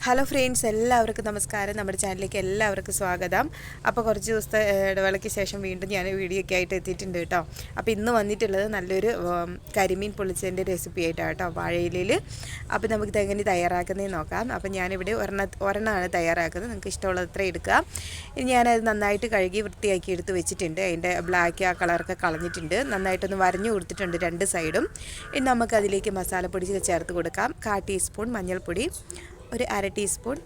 Hello friends, എല്ലാവർക്കും നമസ്കാരം. നമ്മുടെ ചാനലിലേക്ക് എല്ലാവർക്കും സ്വാഗതം. അപ്പോൾ കുറച്ച് ദിവസത്തെ ഇടവേളയ്ക്ക് ശേഷം വീണ്ടും ഞാൻ വീഡിയോ ഒക്കെ ആയിട്ട് എത്തിയിട്ടുണ്ട് കേട്ടോ. അപ്പോൾ ഇന്ന് വന്നിട്ടുള്ളത് നല്ലൊരു കരിമീൻ പൊള്ളിച്ചതിൻ്റെ റെസിപ്പി ആയിട്ടാണ് കേട്ടോ, വാഴയിലയിൽ. അപ്പോൾ നമുക്കിത് എങ്ങനെ തയ്യാറാക്കുന്നതെന്ന് നോക്കാം. അപ്പോൾ ഞാനിവിടെ ഒരെണ്ണമാണ് തയ്യാറാക്കുന്നത്. നിങ്ങൾക്ക് ഇഷ്ടമുള്ളത് അത്ര എടുക്കാം. ഞാനത് നന്നായിട്ട് കഴുകി വൃത്തിയാക്കി എടുത്ത് വെച്ചിട്ടുണ്ട്. അതിൻ്റെ ബ്ലാക്ക് ആ കളറൊക്കെ കളഞ്ഞിട്ടുണ്ട്. നന്നായിട്ടൊന്ന് വരഞ്ഞു കൊടുത്തിട്ടുണ്ട് രണ്ട് സൈഡും. ഇനി നമുക്കതിലേക്ക് മസാലപ്പൊടി ചേർത്ത് കൊടുക്കാം. 1/4 ടീസ്പൂൺ മഞ്ഞൾപ്പൊടി, ഒരു 1/2 ടീസ്പൂൺ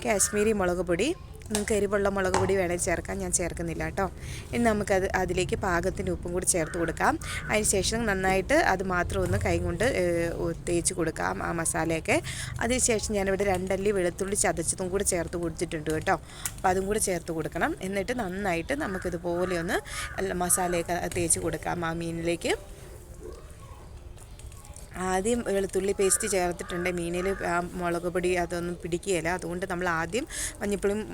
കാശ്മീരി മുളക് പൊടി. നിങ്ങൾക്ക് എരിവുള്ള മുളക് പൊടി വേണമെങ്കിൽ ചേർക്കാം, ഞാൻ ചേർക്കുന്നില്ല കേട്ടോ. ഇനി നമുക്കത് അതിലേക്ക് പാകത്തിന് ഉപ്പും കൂടി ചേർത്ത് കൊടുക്കാം. അതിനുശേഷം നന്നായിട്ട് അത് മാത്രം ഒന്ന് കൈ കൊണ്ട് തേച്ച് കൊടുക്കാം ആ മസാലയൊക്കെ. അതിനുശേഷം ഞാനിവിടെ 2 അല്ലി വെളുത്തുള്ളി ചതച്ചതും കൂടി ചേർത്ത് കൊടുത്തിട്ടുണ്ട് കേട്ടോ. അപ്പോൾ അതും കൂടി ചേർത്ത് കൊടുക്കണം. എന്നിട്ട് നന്നായിട്ട് നമുക്കിതുപോലെ ഒന്ന് മസാലയൊക്കെ തേച്ച് കൊടുക്കാം ആ മീനിലേക്ക്. ആദ്യം വെളുത്തുള്ളി പേസ്റ്റ് ചേർത്തിട്ടുണ്ട്. മീനിൽ മുളക് പൊടി അതൊന്നും പിടിക്കുകയില്ല. അതുകൊണ്ട് നമ്മൾ ആദ്യം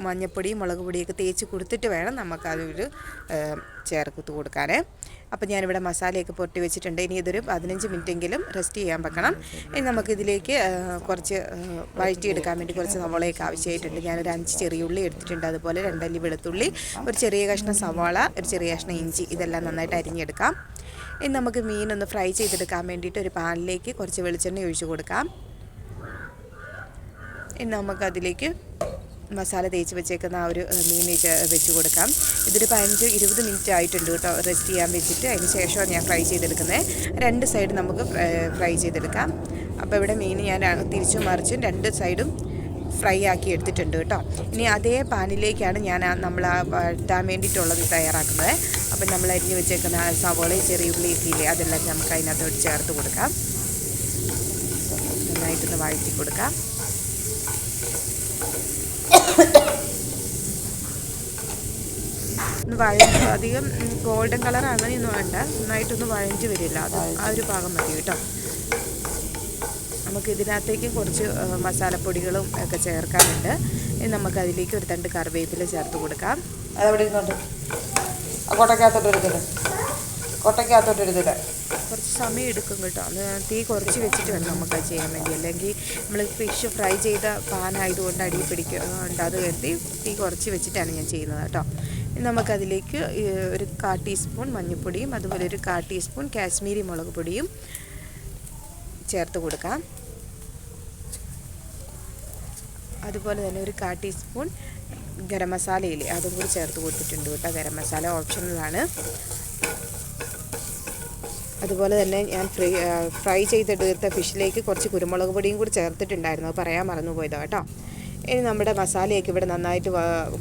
മഞ്ഞപ്പൊടിയും മുളക് പൊടിയൊക്കെ തേച്ച് കൊടുത്തിട്ട് വേണം നമുക്കതൊരു ചേർത്ത് കൊടുക്കാൻ. അപ്പോൾ ഞാനിവിടെ മസാലയൊക്കെ പൊട്ടി വെച്ചിട്ടുണ്ട്. ഇനി ഇതൊരു 15 മിനിറ്റെങ്കിലും റെസ്റ്റ് ചെയ്യാൻ വെക്കണം. ഇനി നമുക്കിതിലേക്ക് കുറച്ച് വഴറ്റിയെടുക്കാൻ വേണ്ടി കുറച്ച് സവാളയൊക്കെ ആവശ്യമായിട്ടുണ്ട്. ഞാനൊരു 5 ചെറിയ ഉള്ളി എടുത്തിട്ടുണ്ട്. അതുപോലെ 2 അല്ലി വെളുത്തുള്ളി, ഒരു ചെറിയ കഷ്ണം സവാള, ഒരു ചെറിയ കഷ്ണം ഇഞ്ചി, ഇതെല്ലാം നന്നായിട്ട് അരിഞ്ഞെടുക്കാം. ഇനി നമുക്ക് മീനൊന്ന് ഫ്രൈ ചെയ്തെടുക്കാൻ വേണ്ടിയിട്ട് ഒരു പാനിലേക്ക് കുറച്ച് വെളിച്ചെണ്ണ ഒഴിച്ച് കൊടുക്കാം. ഇനി നമുക്കതിലേക്ക് മസാല തേച്ച് വെച്ചേക്കുന്ന ആ ഒരു മീൻ വെച്ച് കൊടുക്കാം. ഇതൊരു 15-20 മിനിറ്റ് ആയിട്ടുണ്ട് കേട്ടോ റെസ്റ്റ് ചെയ്യാൻ വെച്ചിട്ട്. അതിന് ശേഷമാണ് ഞാൻ ഫ്രൈ ചെയ്തെടുക്കുന്നത്. 2 സൈഡ് നമുക്ക് ഫ്രൈ ചെയ്തെടുക്കാം. അപ്പോൾ ഇവിടെ മീൻ ഞാൻ തിരിച്ചും മറിച്ചും 2 സൈഡും ഫ്രൈ ആക്കി എടുത്തിട്ടുണ്ട് കേട്ടോ. ഇനി അതേ പാനിലേക്കാണ് ഞാൻ നമ്മൾ വഴറ്റാൻ വേണ്ടിയിട്ടുള്ളത് തയ്യാറാക്കുന്നത്. അപ്പം നമ്മൾ അരിഞ്ഞ് വെച്ചേക്കുന്ന സവോളയും ചെറിയ ഉള്ളിയൊക്കെ ഇല്ലേ, അതെല്ലാം നമുക്ക് അതിനകത്തോട്ട് ചേർത്ത് കൊടുക്കാം. നന്നായിട്ടൊന്ന് വഴറ്റി കൊടുക്കാം. ഒന്ന് വഴഞ്ഞ് അധികം ഗോൾഡൻ കളർ അങ്ങനെയൊന്നും വേണ്ട, നന്നായിട്ടൊന്ന് വഴഞ്ഞ് വരില്ല, അത് ആ ഒരു ഭാഗം മതി കേട്ടോ. നമുക്ക് ഇതിനകത്തേക്ക് കുറച്ച് മസാലപ്പൊടികളും ഒക്കെ ചേർക്കാനുണ്ട്. ഇനി നമുക്കതിലേക്ക് ഒരു 2 കറിവേപ്പില ചേർത്ത് കൊടുക്കാം. അതവിടെ ഇരുന്നോട്ട് കൊട്ടയ്ക്കകത്തോട്ട് എടുത്തില്ല. കുറച്ച് സമയം എടുക്കും കേട്ടോ. അത് തീ കുറച്ച് വെച്ചിട്ട് വേണം നമുക്കത് ചെയ്യാൻ വേണ്ടി. അല്ലെങ്കിൽ നമ്മൾ ഫിഷ് ഫ്രൈ ചെയ്ത പാനായതുകൊണ്ട് അടി പിടിക്കുന്നുണ്ട്. അത് കരുതി തീ കുറച്ച് വെച്ചിട്ടാണ് ഞാൻ ചെയ്യുന്നത് കേട്ടോ. നമുക്കതിലേക്ക് ഒരു 1/4 ടീസ്പൂൺ മഞ്ഞൾപ്പൊടിയും അതുപോലെ ഒരു 1/4 ടീസ്പൂൺ കാശ്മീരി മുളക് പൊടിയും ചേർത്ത് കൊടുക്കാം. അതുപോലെ തന്നെ ഒരു 1/4 ടീസ്പൂൺ ഗരം മസാലയില്ലേ, അതും കൂടി ചേർത്ത് കൊടുത്തിട്ടുണ്ട് കേട്ടോ. ഗരം മസാല ഓപ്ഷണലാണ്. അതുപോലെ തന്നെ ഞാൻ ഫ്രൈ ചെയ്തെടുത്ത ഫിഷിലേക്ക് കുറച്ച് കുരുമുളക് പൊടിയും കൂടി ചേർത്തിട്ടുണ്ടായിരുന്നു, അത് പറയാൻ മറന്നുപോയതാണ് കേട്ടോ. ഇനി നമ്മുടെ മസാലയൊക്കെ ഇവിടെ നന്നായിട്ട്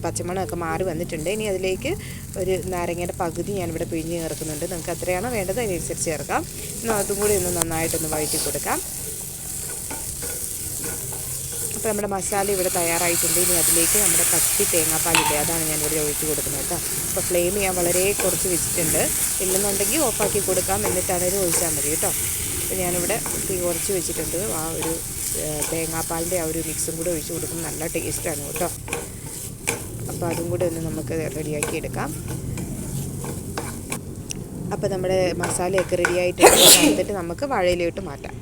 പച്ചമണമൊക്കെ മാറി വന്നിട്ടുണ്ട്. ഇനി അതിലേക്ക് ഒരു നാരങ്ങയുടെ പകുതി ഞാനിവിടെ പിഴിഞ്ഞ് ചേർക്കുന്നുണ്ട്. നിങ്ങൾക്ക് എത്രയാണോ വേണ്ടത് അതിനനുസരിച്ച് ചേർക്കാം. എന്നാൽ അതും കൂടി ഒന്ന് നന്നായിട്ടൊന്ന് വഴറ്റി കൊടുക്കാം. അപ്പോൾ നമ്മുടെ മസാല ഇവിടെ തയ്യാറായിട്ടുണ്ട്. ഇനി അതിലേക്ക് നമ്മുടെ കട്ടി തേങ്ങാപ്പാലില്ലേ, അതാണ് ഞാനിവിടെ ഒഴിച്ച് കൊടുക്കുന്നത് കേട്ടോ. അപ്പോൾ ഫ്ലെയിം ഞാൻ വളരെ കുറച്ച് വെച്ചിട്ടുണ്ട്. ഇല്ലെന്നുണ്ടെങ്കിൽ ഓഫാക്കി കൊടുക്കാം, എന്നിട്ടാണേലും ഒഴിച്ചാൽ മതി കേട്ടോ. അപ്പോൾ ഞാനിവിടെ തീ കുറച്ച് വെച്ചിട്ടുണ്ട്. ആ ഒരു തേങ്ങാപ്പാലിൻ്റെ ആ ഒരു മിക്സും കൂടെ ഒഴിച്ച് കൊടുക്കുമ്പോൾ നല്ല ടേസ്റ്റാണ് കേട്ടോ. അപ്പോൾ അതും കൂടെ ഒന്ന് നമുക്ക് റെഡിയാക്കി എടുക്കാം. അപ്പോൾ നമ്മുടെ മസാലയൊക്കെ റെഡിയായിട്ടുണ്ട്. എന്നിട്ട് നമുക്ക് വാഴയിലോട്ട് മാറ്റാം.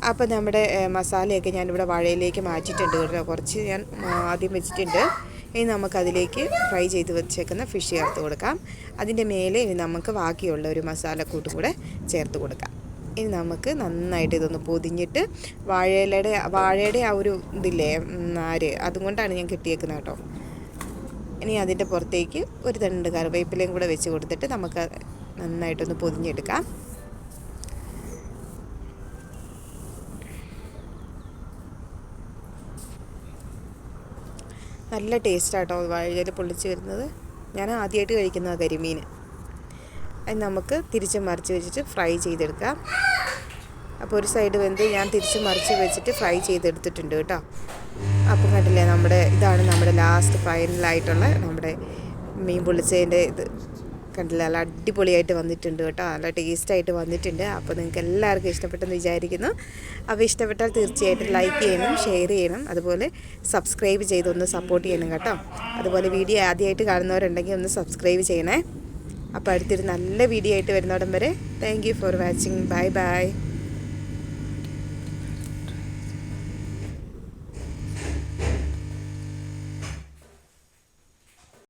അപ്പോൾ നമ്മുടെ മസാലയൊക്കെ ഞാനിവിടെ വാഴയിലേക്ക് മാറ്റിയിട്ടുണ്ട് കേട്ടോ. കുറച്ച് ഞാൻ ആദ്യം വെച്ചിട്ടുണ്ട്. ഇനി നമുക്കതിലേക്ക് ഫ്രൈ ചെയ്ത് വെച്ചേക്കുന്ന ഫിഷ് ചേർത്ത് കൊടുക്കാം. അതിൻ്റെ മേലെ ഇനി നമുക്ക് ബാക്കിയുള്ള ഒരു മസാലക്കൂട്ടും കൂടെ ചേർത്ത് കൊടുക്കാം. ഇനി നമുക്ക് നന്നായിട്ട് ഇതൊന്ന് പൊതിഞ്ഞിട്ട് വാഴയുടെ ആ ഒരു ഇതില്ലേ നാര്, അതുകൊണ്ടാണ് ഞാൻ കെട്ടിയേക്കുന്നത് കേട്ടോ. ഇനി അതിൻ്റെ പുറത്തേക്ക് ഒരു 2 കറിവേപ്പിലയും കൂടെ വെച്ച് കൊടുത്തിട്ട് നമുക്ക് നന്നായിട്ടൊന്ന് പൊതിഞ്ഞെടുക്കാം. നല്ല ടേസ്റ്റാട്ടോ വാഴയില പൊള്ളിച്ച് വരുന്നത്. ഞാൻ ആദ്യമായിട്ട് കഴിക്കുന്നത് കരിമീൻ. അത് നമുക്ക് തിരിച്ച് മറിച്ച് വെച്ചിട്ട് ഫ്രൈ ചെയ്തെടുക്കാം. അപ്പോൾ ഒരു സൈഡ് വെന്ത് ഞാൻ തിരിച്ച് മറിച്ച് വെച്ചിട്ട് ഫ്രൈ ചെയ്തെടുത്തിട്ടുണ്ട് കേട്ടോ. അപ്പം കണ്ടില്ലേ, ഇതാണ് നമ്മുടെ ലാസ്റ്റ് ഫൈനലായിട്ടുള്ള നമ്മുടെ മീൻ പൊള്ളിച്ചതിൻ്റെ ഇത് കണ്ടില്ല, നല്ല അടിപൊളിയായിട്ട് വന്നിട്ടുണ്ട് കേട്ടോ. നല്ല ടേസ്റ്റായിട്ട് വന്നിട്ടുണ്ട്. അപ്പോൾ നിങ്ങൾക്ക് എല്ലാവർക്കും ഇഷ്ടപ്പെട്ടെന്ന് വിചാരിക്കുന്നു. അപ്പോൾ ഇഷ്ടപ്പെട്ടാൽ തീർച്ചയായിട്ടും ലൈക്ക് ചെയ്യണം, ഷെയർ ചെയ്യണം, അതുപോലെ സബ്സ്ക്രൈബ് ചെയ്തൊന്ന് സപ്പോർട്ട് ചെയ്യണം കേട്ടോ. അതുപോലെ വീഡിയോ ആദ്യമായിട്ട് കാണുന്നവരുണ്ടെങ്കിൽ ഒന്ന് സബ്സ്ക്രൈബ് ചെയ്യണേ. അപ്പോൾ അടുത്തൊരു നല്ല വീഡിയോ ആയിട്ട് വരുന്നോടം വരെ thank you for watching. Bye bye.